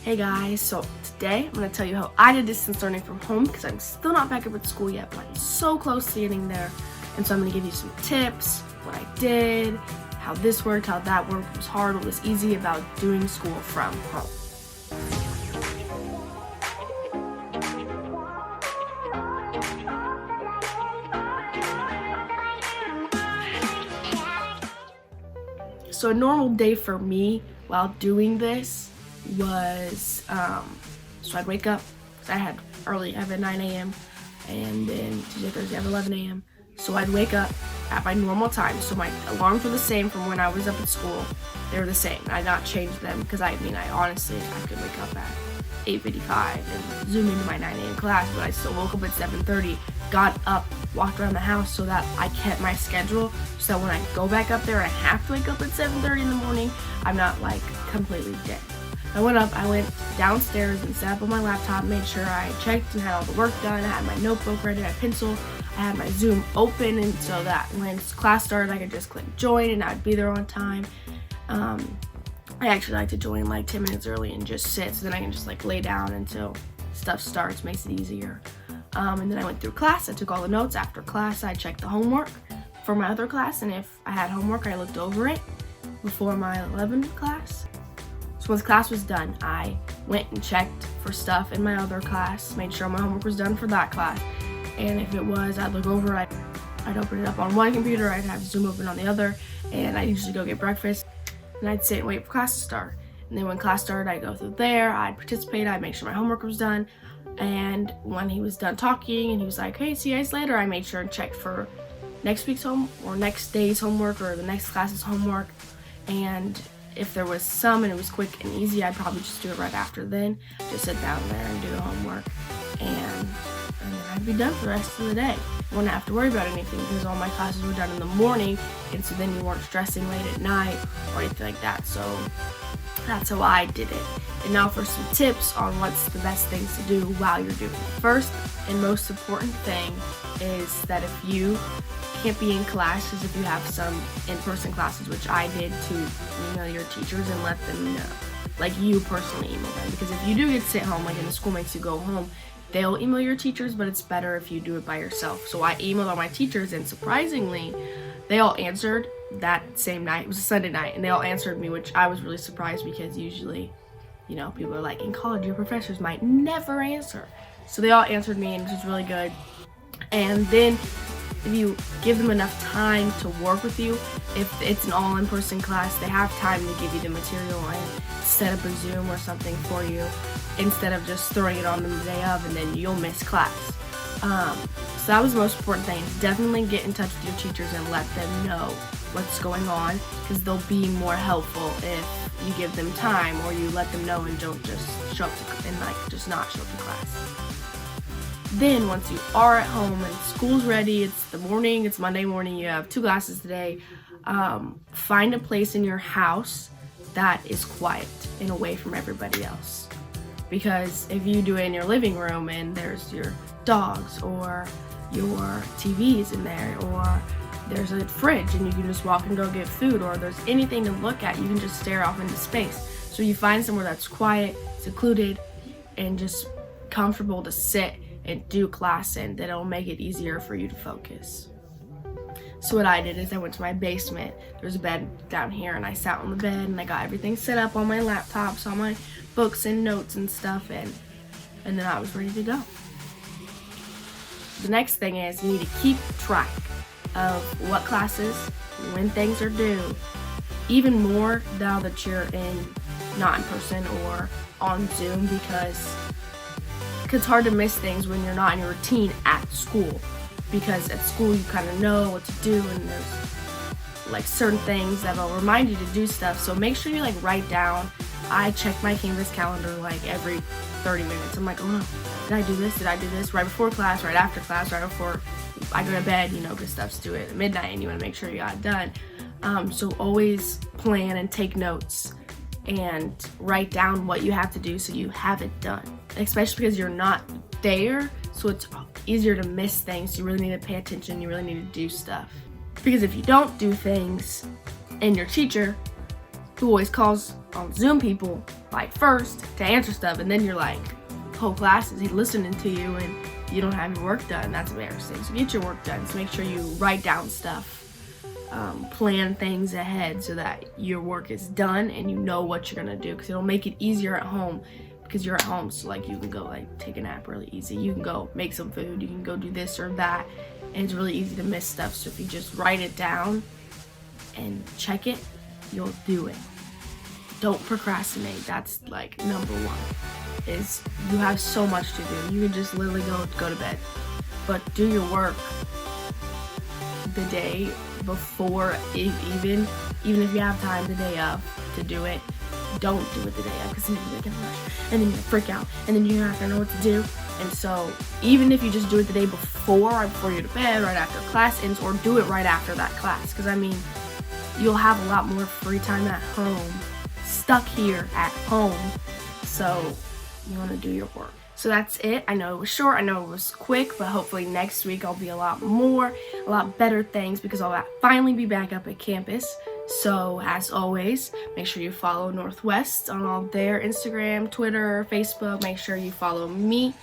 Hey guys, so today I'm going to tell you how I did distance learning from home because I'm still not back up at school yet, but I'm so close to getting there. And so I'm going to give you some tips, what I did, how this worked, how that worked, what was hard, what was easy about doing school from home. So a normal day for me while doing this was, so I'd wake up, because I have at 9 a.m. and then Tuesday, Thursday I have 11 a.m. So I'd wake up at my normal time. So my alarms were the same from when I was up at school. They were the same. I'd not changed them because I honestly could wake up at 8:55 and zoom into my 9 a.m. class, but I still woke up at 7:30, got up, walked around the house so that I kept my schedule so that when I go back up there and I have to wake up at 7:30 in the morning, I'm not like completely dead. I went downstairs and sat up on my laptop, made sure I checked and had all the work done. I had my notebook ready, my pencil, I had my Zoom open, and so that when class started, I could just click join and I'd be there on time. I actually like to join like 10 minutes early and just sit, so then I can just like lay down until stuff starts, makes it easier. And then I went through class, I took all the notes. After class, I checked the homework for my other class, and if I had homework, I looked over it before my 11th class. So once class was done, I went and checked for stuff in my other class, made sure my homework was done for that class. And if it was, I'd look over, I'd open it up on one computer, I'd have Zoom open on the other, and I'd usually go get breakfast, and I'd sit and wait for class to start. And then when class started, I'd go through there, I'd participate, I'd make sure my homework was done, and when he was done talking and he was like, hey, see you guys later, I made sure and check for next week's or next day's homework or the next class's homework. And if there was some and it was quick and easy, I'd probably just do it right after then. Just sit down there and do the homework, and then I'd be done for the rest of the day. I wouldn't have to worry about anything because all my classes were done in the morning, and so then you weren't stressing late at night or anything like that. So that's how I did it. And now for some tips on what's the best things to do while you're doing it. First and most important thing is that if you can't be in class, is if you have some in-person classes, which I did, to email your teachers and let them know. Like, you personally email them, because if you do get to sit home, like, and the school makes you go home, they'll email your teachers, but it's better if you do it by yourself. So I emailed all my teachers, and surprisingly, they all answered that same night. It was a Sunday night, and they all answered me, which I was really surprised because usually, people are like, in college, your professors might never answer. So they all answered me, and it was really good. And then if you give them enough time to work with you, if it's an all in-person class, they have time to give you the material and set up a Zoom or something for you instead of just throwing it on them the day of and then you'll miss class. So that was the most important thing. Definitely get in touch with your teachers and let them know what's going on, because they'll be more helpful if you give them time or you let them know and don't just show up just not show up to class. Then once you are at home and school's ready, it's Monday morning, you have 2 classes today, find a place in your house that is quiet and away from everybody else. Because if you do it in your living room and there's your dogs or your TVs in there, or there's a fridge and you can just walk and go get food, or there's anything to look at, you can just stare off into space. So you find somewhere that's quiet, secluded, and just comfortable to sit and do class in, that it'll make it easier for you to focus. So what I did is I went to my basement. There's a bed down here, and I sat on the bed and I got everything set up on my laptop, so all my books and notes and stuff, and then I was ready to go. The next thing is you need to keep track of what classes, when things are due, even more now that you're not in person or on Zoom, because it's hard to miss things when you're not in your routine at school, because at school you kind of know what to do and there's like certain things that'll remind you to do stuff. So make sure you write down. I check my Canvas calendar every 30 minutes. I'm like, oh no, did I do this right before class, right after class, right before I go to bed, because stuff's due at midnight and you want to make sure you got it done. So always plan and take notes and write down what you have to do so you have it done, especially because you're not there, so it's easier to miss things. You really need to pay attention, you really need to do stuff, because if you don't do things and your teacher, who always calls on Zoom people like first to answer stuff, and then you're like, whole class is listening to you and you don't have your work done. That's embarrassing. So get your work done. So make sure you write down stuff, plan things ahead so that your work is done and you know what you're gonna do, because it'll make it easier at home, because you're at home. So like you can go like take a nap really easy, you can go make some food, you can go do this or that, and it's really easy to miss stuff. So if you just write it down and check it, you'll do it. Don't procrastinate. That's like number one, is you have so much to do. You can just literally go to bed, but do your work the day before. Even if you have time the day of to do it, don't do it the day of, because then you're gonna rush and then you're gonna freak out and then you're not gonna know what to do. And so even if you just do it the day before, right before you go to bed, right after class ends, or do it right after that class, because I mean, you'll have a lot more free time at home, stuck here at home, so you want to do your work. So that's it. I know it was short, I know it was quick, but hopefully next week I'll be a lot better things, because I'll finally be back up at campus. So as always, make sure you follow Northwest on all their Instagram, Twitter, Facebook. Make sure you follow me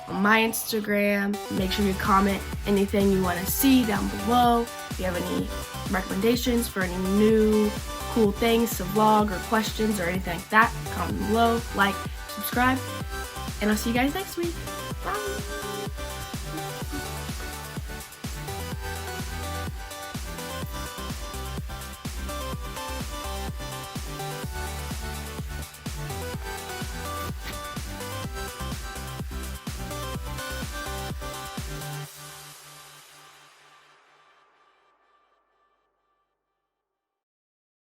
on my Instagram. Make sure you comment anything you want to see down below. If you have any recommendations for any new cool things to vlog or questions or anything like that, comment below, like, subscribe, and I'll see you guys next week. Bye!